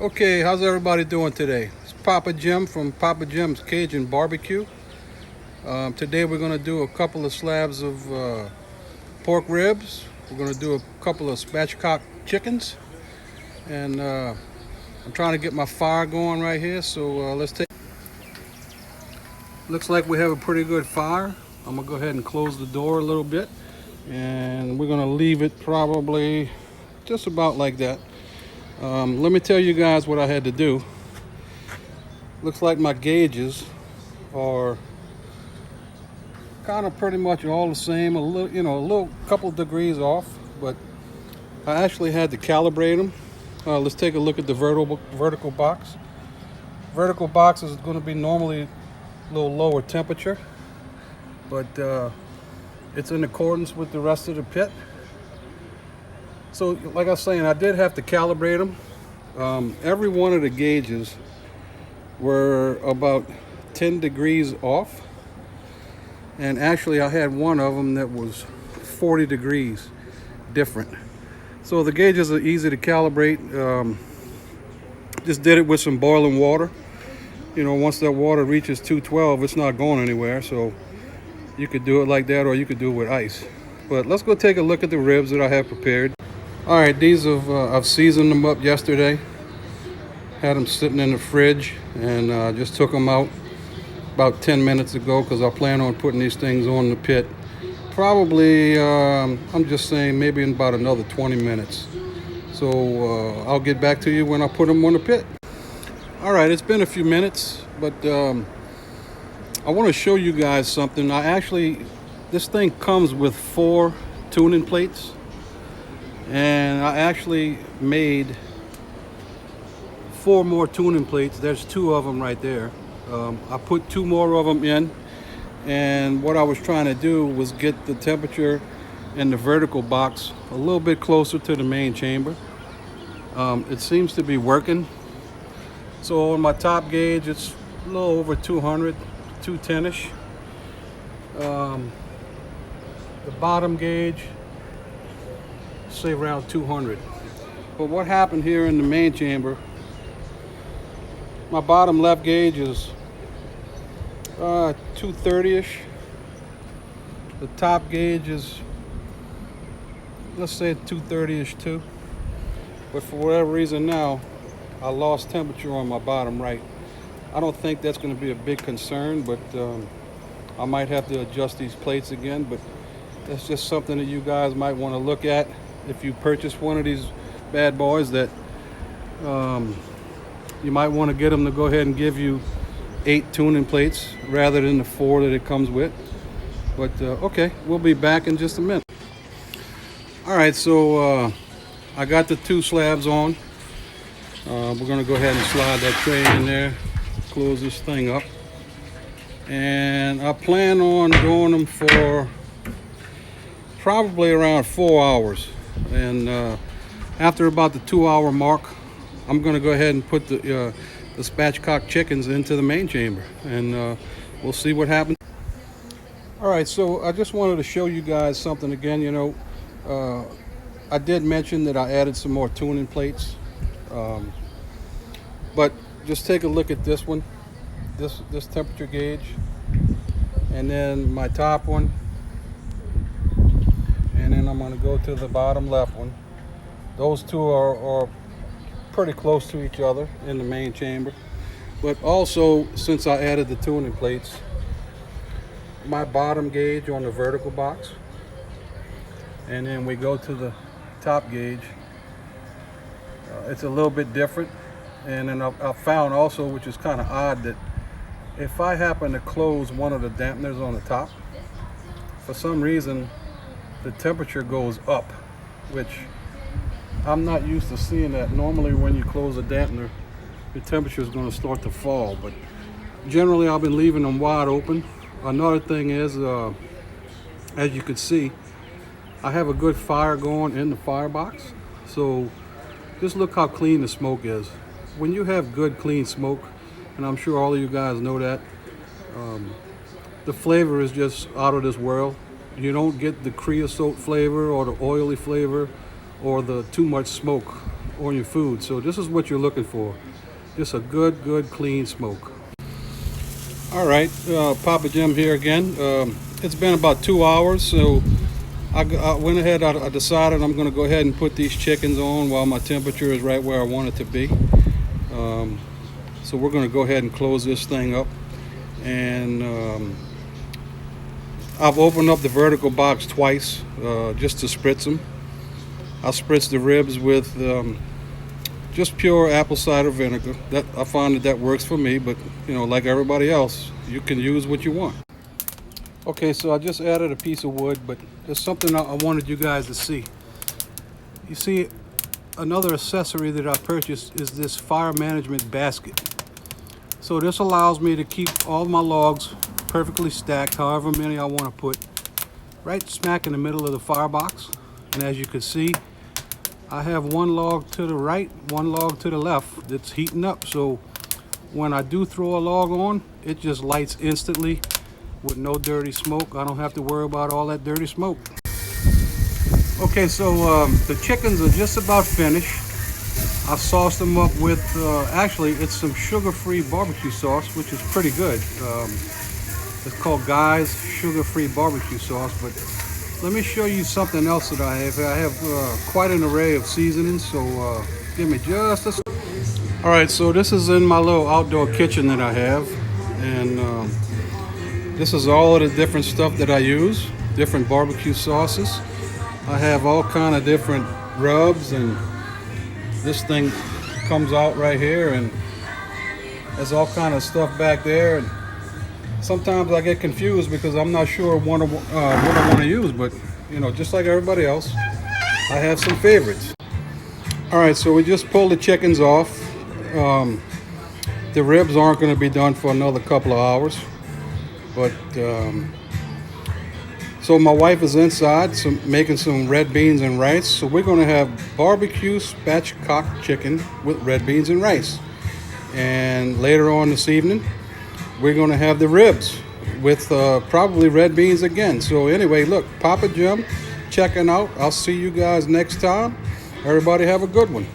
Okay, how's everybody doing today? It's Papa Jim from Papa Jim's Cajun Barbecue. Today we're going to do a couple of slabs of pork ribs. We're going to do a couple of spatchcock chickens. And I'm trying to get my fire going right here, so let's take... Looks like we have a pretty good fire. I'm going to go ahead and close the door a little bit. And we're going to leave it probably just about like that. Let me tell you guys what I had to do. Looks like my gauges are kind of pretty much all the same, a little couple degrees off, but I actually had to calibrate them. Let's take a look at the vertical box. Vertical box is going to be normally a little lower temperature, but it's in accordance with the rest of the pit. So like I was saying, I did have to calibrate them. Every one of the gauges were about 10 degrees off. And actually I had one of them that was 40 degrees different. So the gauges are easy to calibrate. Just did it with some boiling water. Once that water reaches 212, it's not going anywhere. So you could do it like that, or you could do it with ice. But let's go take a look at the ribs that I have prepared. All right, these I've seasoned them up yesterday. Had them sitting in the fridge, and just took them out about 10 minutes ago because I plan on putting these things on the pit. Probably, I'm just saying, maybe in about another 20 minutes. So I'll get back to you when I put them on the pit. All right, it's been a few minutes, but I want to show you guys something. This thing comes with 4 tuning plates. And I actually made 4 more tuning plates. There's 2 of them right there. I put 2 more of them in, and what I was trying to do was get the temperature in the vertical box a little bit closer to the main chamber. It seems to be working. So on my top gauge, it's a little over 200, 210-ish. The bottom gauge, say around 200. But what happened here in the main chamber, my bottom left gauge is 230-ish. The top gauge is, let's say, 230-ish too. But for whatever reason now, I lost temperature on my bottom right. I don't think that's going to be a big concern, but I might have to adjust these plates again. But that's just something that you guys might want to look at if you purchase one of these bad boys, that you might want to get them to go ahead and give you 8 tuning plates rather than the 4 that it comes with. But okay, we'll be back in just a minute. All right, so I got the 2 slabs on. We're going to go ahead and slide that tray in there, close this thing up, and I plan on doing them for probably around 4 hours. And after about the 2-hour mark, I'm going to go ahead and put the spatchcock chickens into the main chamber, and we'll see what happens. All right, so I just wanted to show you guys something again. I did mention that I added some more tuning plates, but just take a look at this one, this temperature gauge, and then my top one. And then I'm going to go to the bottom left one. Those 2 are pretty close to each other in the main chamber. But also, since I added the tuning plates, my bottom gauge on the vertical box, and then we go to the top gauge, it's a little bit different. And then I found also, which is kind of odd, that if I happen to close one of the dampeners on the top, for some reason the temperature goes up, which I'm not used to seeing that. Normally when you close a dampener, the temperature is going to start to fall, but generally I've been leaving them wide open. Another thing is, as you can see, I have a good fire going in the firebox. So just look how clean the smoke is. When you have good clean smoke, and I'm sure all of you guys know that, the flavor is just out of this world. You don't get the creosote flavor or the oily flavor or the too much smoke on your food. So this is what you're looking for. Just a good clean smoke. All right, Papa Jim here again. It's been about 2 hours, so I went ahead, I decided I'm gonna go ahead and put these chickens on while my temperature is right where I want it to be. So we're gonna go ahead and close this thing up. And I've opened up the vertical box twice just to spritz them. I spritz the ribs with just pure apple cider vinegar. That I find that works for me, but you know, like everybody else, you can use what you want. Okay, so I just added a piece of wood, but there's something I wanted you guys to see. You see, another accessory that I purchased is this fire management basket. So this allows me to keep all my logs perfectly stacked, however many I want to put, right smack in the middle of the firebox. And as you can see, I have one log to the right, one log to the left that's heating up. So when I do throw a log on, it just lights instantly with no dirty smoke. I don't have to worry about all that dirty smoke. Okay, so the chickens are just about finished. I sauced them up with, actually it's some sugar-free barbecue sauce, which is pretty good. It's called Grillz sugar-free barbecue sauce, but let me show you something else that I have. I have quite an array of seasonings, so give me just a second. All right, so this is in my little outdoor kitchen that I have, and this is all of the different stuff that I use, different barbecue sauces. I have all kind of different rubs, and this thing comes out right here, and there's all kind of stuff back there. And sometimes I get confused because I'm not sure what I want to use, but you know, just like everybody else, I have some favorites. All right, so we just pulled the chickens off. The ribs aren't going to be done for another couple of hours, but so my wife is inside making some red beans and rice. So we're going to have barbecue spatchcock chicken with red beans and rice. And later on this evening, we're going to have the ribs with probably red beans again. So anyway, look, Papa Jim checking out. I'll see you guys next time. Everybody have a good one.